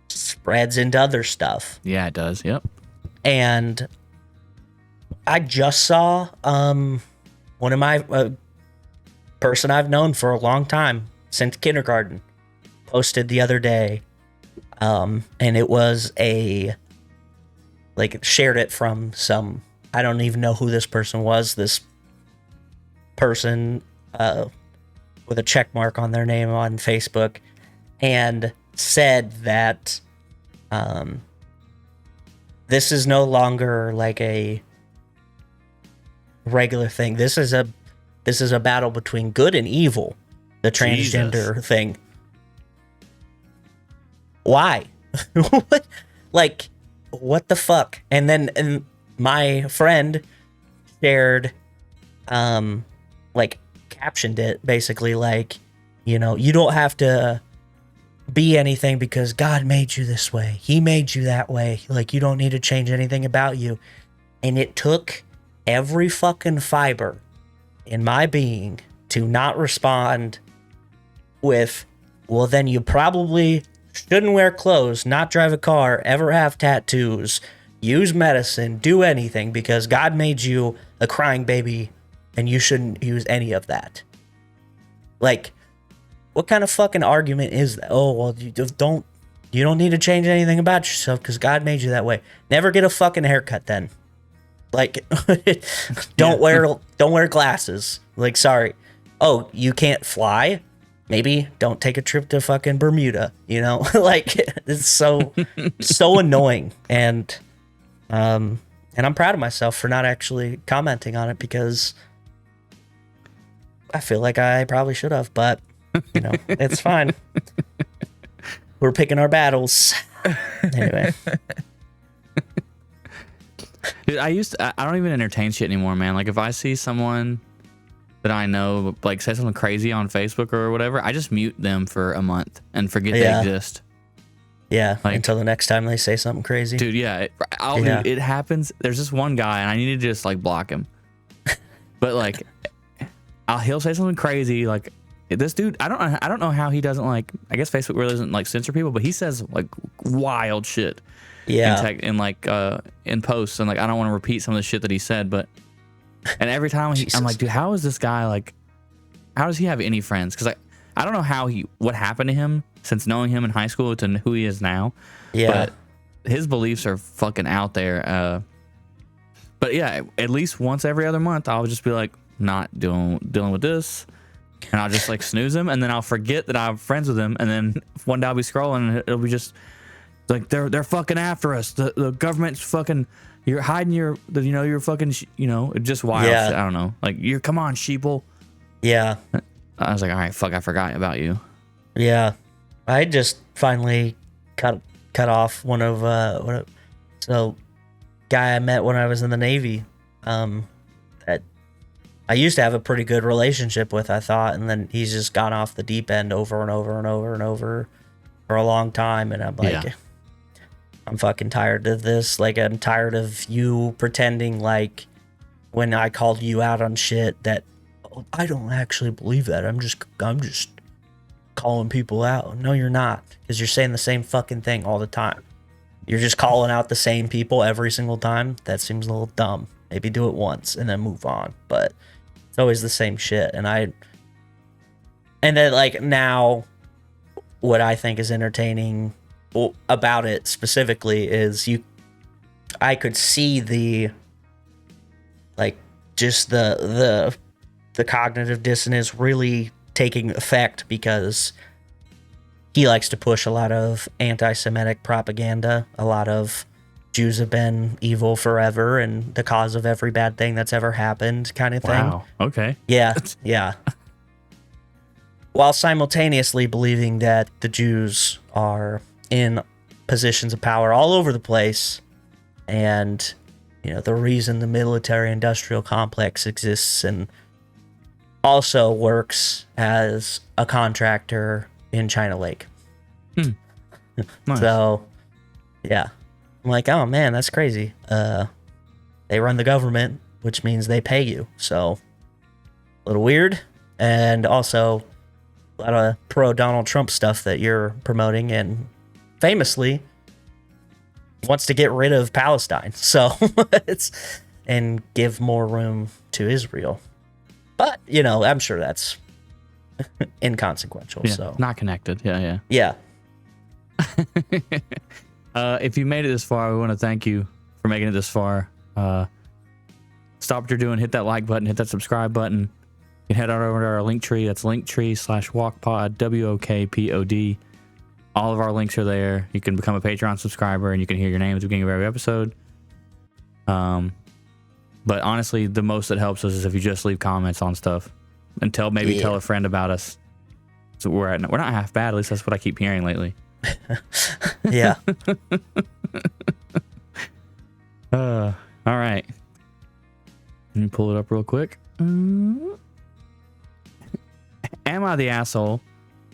Speaker 4: spreads into other stuff.
Speaker 1: Yeah, it does. Yep.
Speaker 4: And I just saw one of my person I've known for a long time since kindergarten posted the other day, and it was shared it from some, I don't even know who this person was. This person with a check mark on their name on Facebook, and said that this is no longer like a regular thing. This is a battle between good and evil. The transgender
Speaker 1: Jesus.
Speaker 4: thing. Why? What? Like, what the fuck? And my friend shared, captioned it basically like, you know, you don't have to be anything because God made you this way. He made you that way. Like, you don't need to change anything about you. And it took every fucking fiber in my being to not respond with, well, then you probably shouldn't wear clothes, not drive a car, ever have tattoos, use medicine, do anything, because God made you a crying baby and you shouldn't use any of that. Like, what kind of fucking argument is that? Oh, well, you don't need to change anything about yourself because God made you that way. Never get a fucking haircut then. Like, don't wear glasses. Like, sorry. Oh, you can't fly? Maybe don't take a trip to fucking Bermuda, you know? Like, it's so annoying. And I'm proud of myself for not actually commenting on it, because I feel like I probably should have, but you know, it's fine. We're picking our battles. Anyway.
Speaker 1: Dude, I don't even entertain shit anymore, man. Like, if I see someone that I know, like, say something crazy on Facebook or whatever, I just mute them for a month and forget they exist.
Speaker 4: Yeah,
Speaker 1: like,
Speaker 4: until the next time they say something crazy.
Speaker 1: Dude, yeah. It happens. There's this one guy, and I need to just, like, block him. But, like, he'll say something crazy, like, this dude, I don't know how he doesn't, like, I guess Facebook really doesn't, like, censor people, but he says, like, wild shit.
Speaker 4: Yeah.
Speaker 1: In posts, and like, I don't want to repeat some of the shit that he said, but, and every time I'm like, dude, how is this guy, like, how does he have any friends? Because I don't know what happened to him since knowing him in high school to who he is now.
Speaker 4: Yeah.
Speaker 1: But his beliefs are fucking out there. But yeah, at least once every other month, I'll just be like, not dealing with this. And I'll just like snooze him, and then I'll forget that I'm friends with him, and then one day I'll be scrolling and it'll be just like, they're fucking after us. The government's fucking, you're hiding you're fucking, just wild shit. I don't know. Like, come on, sheeple. Yeah. I was like, all right, fuck, I forgot about you.
Speaker 4: Yeah. I just finally cut off one of guy I met when I was in the Navy, that I used to have a pretty good relationship with, I thought, and then he's just gone off the deep end over and over and over and over for a long time, and I'm like, I'm fucking tired of this. Like, I'm tired of you pretending like when I called you out on shit that, oh, I don't actually believe that. I'm just calling people out. No, you're not, because you're saying the same fucking thing all the time. You're just calling out the same people every single time. That seems a little dumb. Maybe do it once and then move on. But it's always the same shit. And then, like, now what I think is entertaining about it specifically is I could see the, like, just the cognitive dissonance really taking effect, because he likes to push a lot of anti-Semitic propaganda, a lot of Jews have been evil forever and the cause of every bad thing that's ever happened kind of thing.
Speaker 1: Wow. Okay.
Speaker 4: Yeah. Yeah. While simultaneously believing that the Jews are in positions of power all over the place, and, the reason the military-industrial complex exists, and also works as a contractor in China Lake.
Speaker 1: Nice.
Speaker 4: So, yeah. I'm like, oh man, that's crazy. They run the government, which means they pay you. So, a little weird. And also, a lot of pro Donald Trump stuff that you're promoting, and famously wants to get rid of Palestine. So, and give more room to Israel. But, you know, I'm sure that's inconsequential.
Speaker 1: Yeah,
Speaker 4: So,
Speaker 1: not connected. Yeah.
Speaker 4: yeah.
Speaker 1: If you made it this far, we want to thank you for making it this far. Stop what you're doing, hit that like button, hit that subscribe button. You can head on over to our link tree. That's linktree/walkpod, WOKPOD. All of our links are there. You can become a Patreon subscriber and you can hear your name at the beginning of every episode. But honestly, the most that helps us is if you just leave comments on stuff and tell a friend about us. So we're not half bad. At least that's what I keep hearing lately.
Speaker 4: Yeah.
Speaker 1: All right. Let me pull it up real quick. Am I the asshole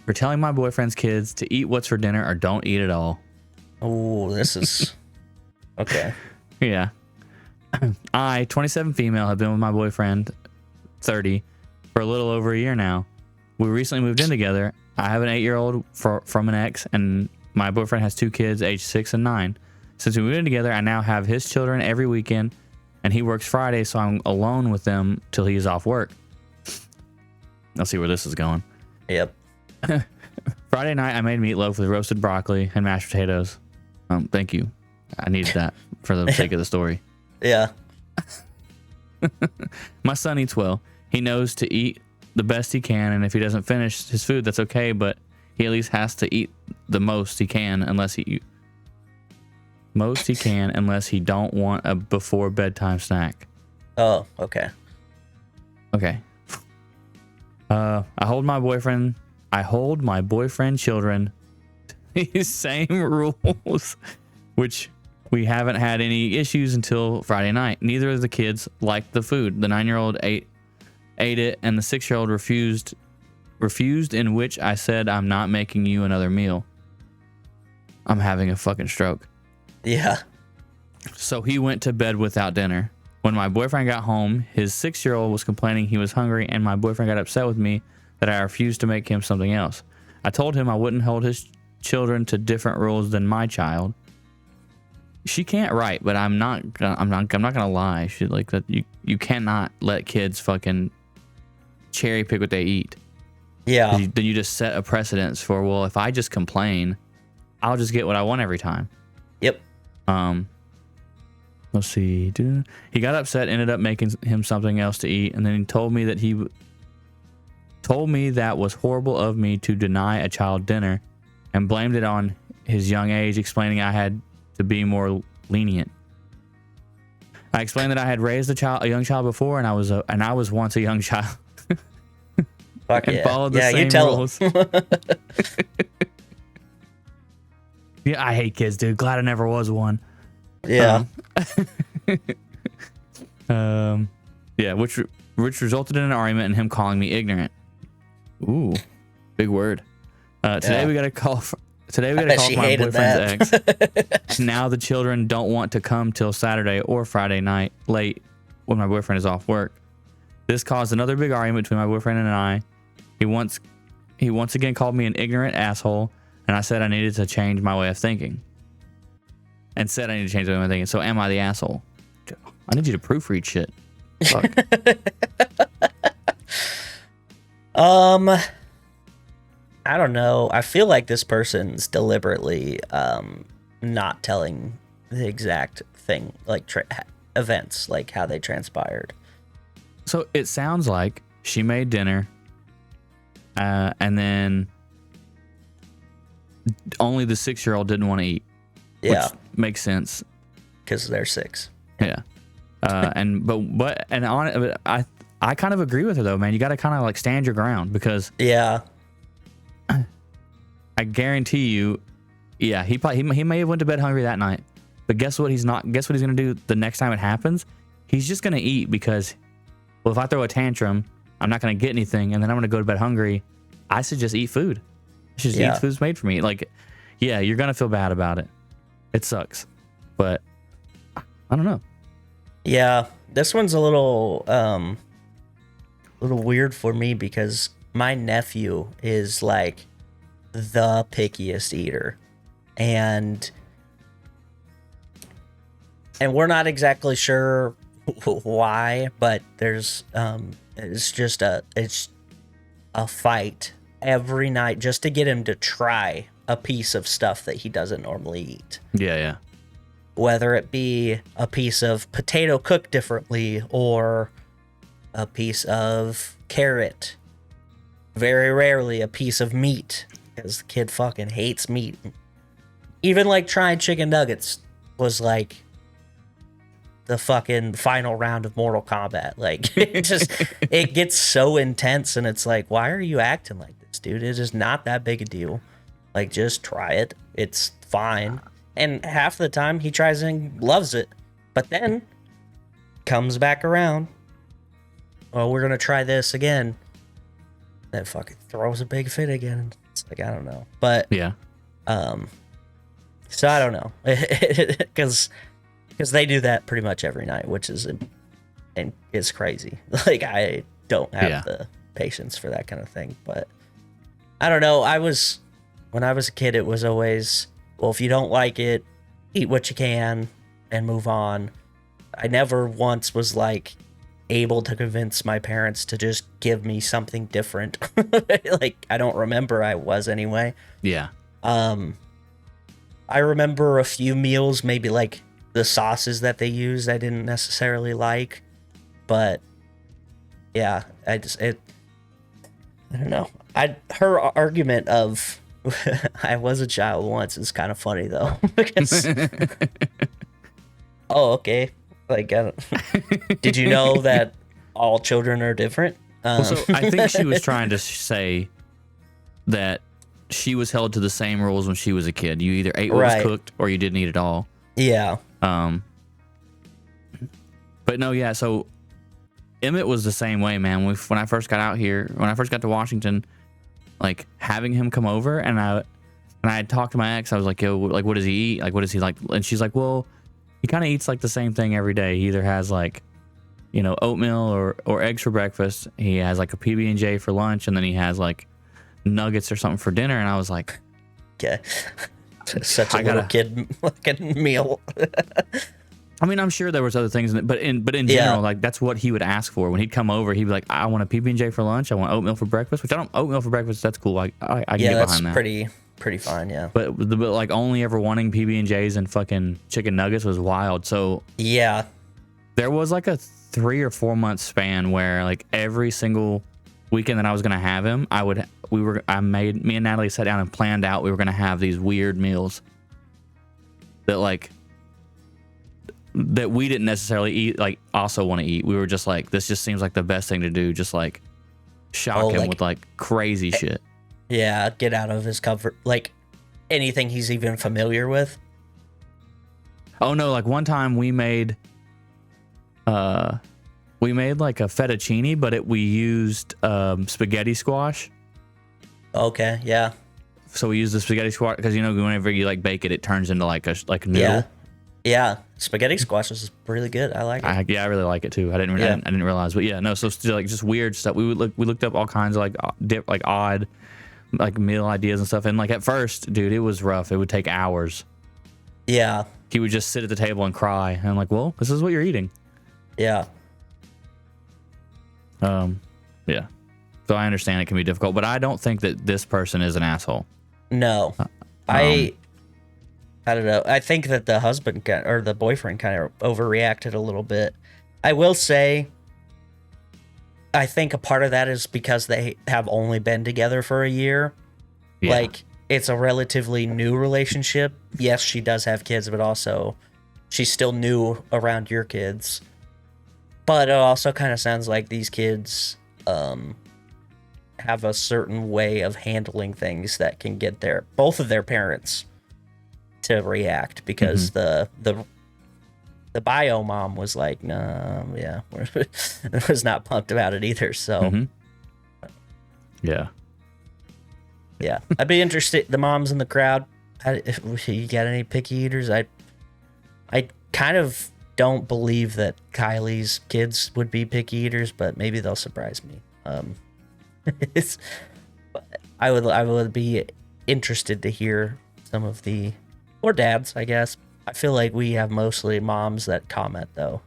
Speaker 1: for telling my boyfriend's kids to eat what's for dinner or don't eat at all?
Speaker 4: Oh, this is okay.
Speaker 1: Yeah. I, 27 female, have been with my boyfriend, 30, for a little over a year now. We recently moved in together. I have an 8-year-old from an ex, and my boyfriend has 2 kids, aged 6 and 9. Since we moved in together, I now have his children every weekend, and he works Friday, so I'm alone with them till he's off work. Let's see where this is going.
Speaker 4: Yep.
Speaker 1: Friday night, I made meatloaf with roasted broccoli and mashed potatoes. Thank you. I needed that for the sake of the story.
Speaker 4: Yeah.
Speaker 1: My son eats well. He knows to eat the best he can, and if he doesn't finish his food, that's okay, but he at least has to eat the most he can unless he don't want a before bedtime snack.
Speaker 4: Oh, okay.
Speaker 1: Okay. I hold my boyfriend children to these same rules, which we haven't had any issues until Friday night. Neither of the kids liked the food. The 9-year-old ate it, and the 6-year-old refused, in which I said, I'm not making you another meal. I'm having a fucking stroke.
Speaker 4: Yeah.
Speaker 1: So he went to bed without dinner. When my boyfriend got home, his 6-year-old was complaining he was hungry, and my boyfriend got upset with me that I refused to make him something else. I told him I wouldn't hold his children to different rules than my child. She can't write, but I'm not gonna lie. She like that. You cannot let kids fucking cherry pick what they eat.
Speaker 4: Yeah.
Speaker 1: Then you just set a precedence for, well, if I just complain, I'll just get what I want every time.
Speaker 4: Yep.
Speaker 1: Let's see. He got upset, ended up making him something else to eat, and then he told me that was horrible of me to deny a child dinner, and blamed it on his young age, explaining I had to be more lenient. I explained that I had raised a young child before, and I was once a young child.
Speaker 4: Fuck
Speaker 1: and
Speaker 4: yeah.
Speaker 1: followed the same
Speaker 4: you tell
Speaker 1: rules. Yeah, I hate kids, dude. Glad I never was one.
Speaker 4: Yeah.
Speaker 1: Yeah, which resulted in an argument and him calling me ignorant. Ooh, big word. Today we got a call. Today we got a call from my boyfriend's ex. Now the children don't want to come till Saturday or Friday night late when my boyfriend is off work. This caused another big argument between my boyfriend and I. He once again called me an ignorant asshole, and I said I needed to change my way of thinking. So am I the asshole? I need you to proofread shit. Fuck.
Speaker 4: I don't know. I feel like this person's deliberately not telling the exact thing, like events, like how they transpired.
Speaker 1: So it sounds like she made dinner, and then only the 6-year-old didn't want to eat.
Speaker 4: Yeah,
Speaker 1: which makes sense
Speaker 4: because they're 6.
Speaker 1: Yeah, I kind of agree with her though, man. You got to kind of like stand your ground because
Speaker 4: yeah,
Speaker 1: I guarantee you, yeah, he may have went to bed hungry that night, but guess what? Guess what he's gonna do the next time it happens? He's just gonna eat because, well, if I throw a tantrum, I'm not gonna get anything, and then I'm gonna go to bed hungry. I should just eat food. She just
Speaker 4: Yeah.
Speaker 1: eats foods made for me. Like, yeah, you're gonna feel bad about it. It sucks, but I don't know.
Speaker 4: Yeah, this one's a little weird for me because my nephew is like the pickiest eater, and we're not exactly sure why, but there's it's a fight every night just to get him to try a piece of stuff that he doesn't normally eat.
Speaker 1: Yeah.
Speaker 4: Whether it be a piece of potato cooked differently or a piece of carrot. Very rarely a piece of meat, because the kid fucking hates meat. Even like trying chicken nuggets was like the fucking final round of Mortal Kombat. Like, it gets so intense, and it's like, why are you acting like this, dude? It is not that big a deal. Like, just try it. It's fine. And half the time he tries and loves it, but then comes back around. Well, we're gonna try this again. Then fucking throws a big fit again. It's like, I don't know, but
Speaker 1: Yeah.
Speaker 4: so I don't know, because they do that pretty much every night, which is and it's crazy. Like, I don't have the patience for that kind of thing, but I don't know. When I was a kid, it was always, well, if you don't like it, eat what you can and move on. I never once was like able to convince my parents to just give me something different. Like, I don't remember I was anyway.
Speaker 1: Yeah.
Speaker 4: I remember a few meals, maybe like the sauces that they used I didn't necessarily like, but yeah, I don't know. Her argument of I was a child once is kind of funny though, because oh, okay. Like, did you know that all children are different?
Speaker 1: So I think she was trying to say that she was held to the same rules when she was a kid. You either ate what was cooked or you didn't eat at all.
Speaker 4: Yeah.
Speaker 1: But no, yeah. So Emmett was the same way, man. When I first got out here, when I first got to Washington, like having him come over, and I had talked to my ex. I was like, yo, like, what does he eat? Like, what does he like? And she's like, well, he kind of eats like the same thing every day. He either has like, you know, oatmeal or eggs for breakfast. He has like a PB&J for lunch, and then he has like nuggets or something for dinner. And I was like,
Speaker 4: okay, such a little kid fucking meal.
Speaker 1: I mean, I'm sure there was other things in it, but in general, like that's what he would ask for when he'd come over. He'd be like, I want a PB&J for lunch. I want oatmeal for breakfast. Which oatmeal for breakfast. That's cool. I can get behind that.
Speaker 4: Pretty fine, yeah.
Speaker 1: But like only ever wanting PB&Js and fucking chicken nuggets was wild. So
Speaker 4: yeah,
Speaker 1: there was like a 3 or 4 month span where like every single weekend that I was gonna have him, me and Natalie sat down and planned out we were gonna have these weird meals that we didn't necessarily eat, like also want to eat. We were just like, this just seems like the best thing to do. Just like shock him with like crazy shit.
Speaker 4: Yeah, get out of his comfort, like anything he's even familiar with.
Speaker 1: Oh no, like one time we made like a fettuccine, but we used spaghetti squash.
Speaker 4: Okay, yeah.
Speaker 1: So we used the spaghetti squash because, you know, whenever you like bake it, it turns into like a noodle.
Speaker 4: Yeah. Spaghetti squash is really good. I like it.
Speaker 1: I really like it too. I didn't realize, but yeah, no. So still like just weird stuff. We looked up all kinds of like odd like meal ideas and stuff. And like at first, dude, it was rough. It would take hours.
Speaker 4: Yeah.
Speaker 1: He would just sit at the table and cry. And I'm like, well, this is what you're eating.
Speaker 4: Yeah.
Speaker 1: Yeah. So I understand it can be difficult, but I don't think that this person is an asshole.
Speaker 4: No. I don't know. I think that the husband or the boyfriend kind of overreacted a little bit. I will say, I think a part of that is because they have only been together for a year. Yeah. Like, it's a relatively new relationship. Yes, she does have kids, but also she's still new around your kids. But it also kind of sounds like these kids have a certain way of handling things that can get both of their parents to react, because the bio mom was like, no, yeah, was not pumped about it either. So
Speaker 1: yeah,
Speaker 4: Yeah, I'd be interested. The moms in the crowd, if you got any picky eaters? I kind of don't believe that Kylie's kids would be picky eaters, but maybe they'll surprise me. I would be interested to hear some of the, or dads, I guess. I feel like we have mostly moms that comment though.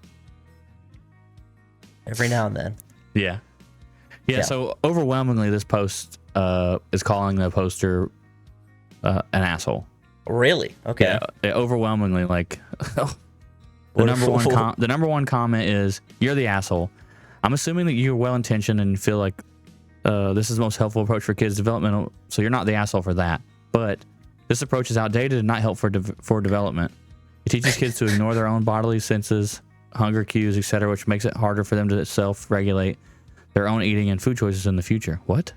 Speaker 4: Every now and then.
Speaker 1: Yeah. So overwhelmingly, this post is calling the poster an asshole.
Speaker 4: Really? Okay.
Speaker 1: Yeah, overwhelmingly, like the number one comment is, "You're the asshole." I'm assuming that you're well intentioned and feel like this is the most helpful approach for kids' development, so you're not the asshole for that. But this approach is outdated and not helpful for development. It teaches kids to ignore their own bodily senses, hunger cues, etc., which makes it harder for them to self-regulate their own eating and food choices in the future. What?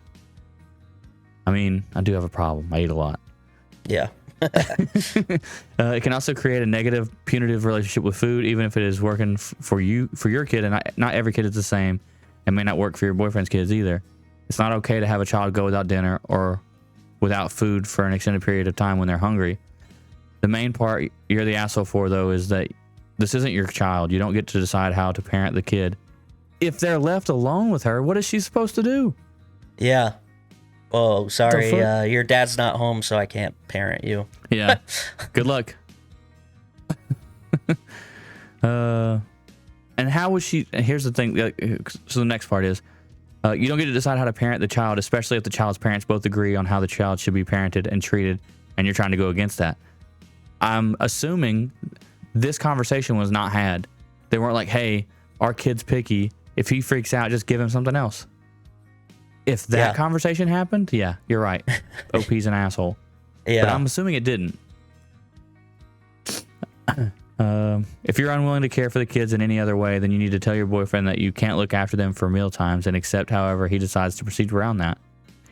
Speaker 1: I mean, I do have a problem. I eat a lot.
Speaker 4: Yeah.
Speaker 1: It can also create a negative, punitive relationship with food, even if it is working for your kid, and not every kid is the same, and may not work for your boyfriend's kids either. It's not okay to have a child go without dinner or without food for an extended period of time when they're hungry. The main part you're the asshole for, though, is that this isn't your child. You don't get to decide how to parent the kid. If they're left alone with her, what is she supposed to do?
Speaker 4: Yeah. Oh, sorry. Your dad's not home, so I can't parent you.
Speaker 1: Yeah. Good luck. And how was she? Here's the thing. So the next part is, you don't get to decide how to parent the child, especially if the child's parents both agree on how the child should be parented and treated, and you're trying to go against that. I'm assuming this conversation was not had. They weren't like, "Hey, our kid's picky. If he freaks out, just give him something else." If that conversation happened, yeah, you're right. OP's an asshole.
Speaker 4: Yeah.
Speaker 1: But I'm assuming it didn't. If you're unwilling to care for the kids in any other way, then you need to tell your boyfriend that you can't look after them for meal times and accept however he decides to proceed around that.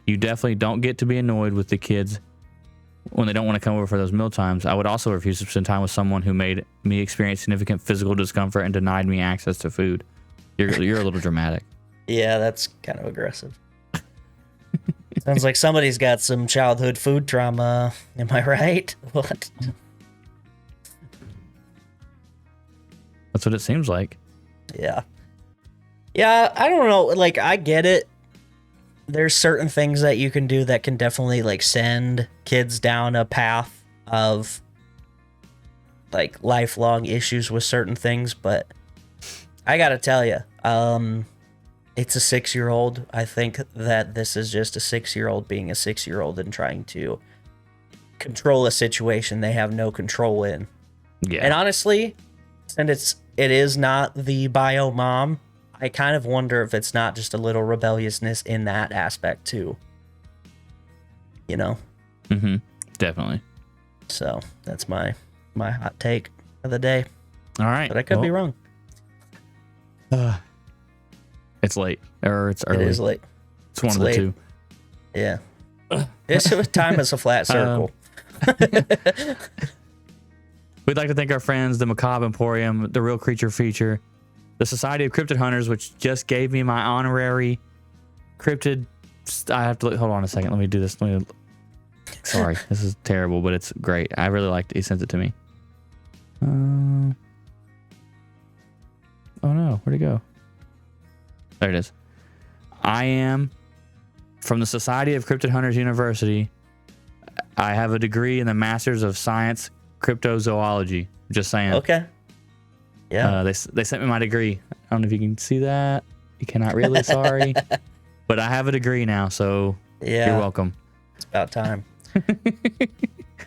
Speaker 1: You definitely don't get to be annoyed with the kids when they don't want to come over for those meal times. I would also refuse to spend time with someone who made me experience significant physical discomfort and denied me access to food. You're a little dramatic.
Speaker 4: Yeah, that's kind of aggressive. Sounds like somebody's got some childhood food trauma. Am I right? What?
Speaker 1: That's what it seems like.
Speaker 4: Yeah. Yeah, I don't know. Like, I get it. There's certain things that you can do that can definitely, like, send kids down a path of, like, lifelong issues with certain things. But I gotta tell you, it's a 6-year-old. I think that this is just a 6-year-old being a 6-year-old and trying to control a situation they have no control in.
Speaker 1: Yeah.
Speaker 4: And honestly, since it is not the bio mom, I kind of wonder if it's not just a little rebelliousness in that aspect too. You know?
Speaker 1: Mm-hmm. Definitely.
Speaker 4: So that's my hot take of the day.
Speaker 1: All right.
Speaker 4: But I could be wrong.
Speaker 1: It's late, or it's early.
Speaker 4: It is late.
Speaker 1: It's one of the two.
Speaker 4: Yeah. Time is a flat circle.
Speaker 1: We'd like to thank our friends, the Macabre Emporium, the Real Creature Feature, the Society of Cryptid Hunters, which just gave me my honorary cryptid. I have to hold on a second. Let me do this. Sorry, this is terrible, but it's great. I really liked it. He sent it to me. Oh no, where'd it go? There it is. I am from the Society of Cryptid Hunters University. I have a degree in the Masters of Science Cryptozoology. Just saying.
Speaker 4: Okay. Yeah.
Speaker 1: They sent me my degree. I don't know if you can see that. You cannot really. Sorry, but I have a degree now, so you're welcome.
Speaker 4: It's about time.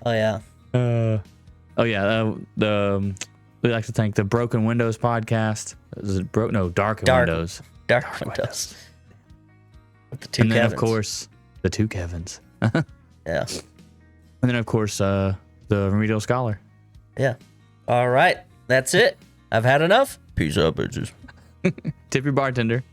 Speaker 4: Oh yeah.
Speaker 1: We'd like to thank the Broken Windows podcast. Is it Dark Windows.
Speaker 4: Dark Windows. With the two
Speaker 1: and then,
Speaker 4: Kevins.
Speaker 1: of course, the two Kevins.
Speaker 4: Yeah.
Speaker 1: And then, of course, the Remedial Scholar.
Speaker 4: Yeah. All right. That's it. I've had enough. Peace out, bitches.
Speaker 1: Tip your bartender.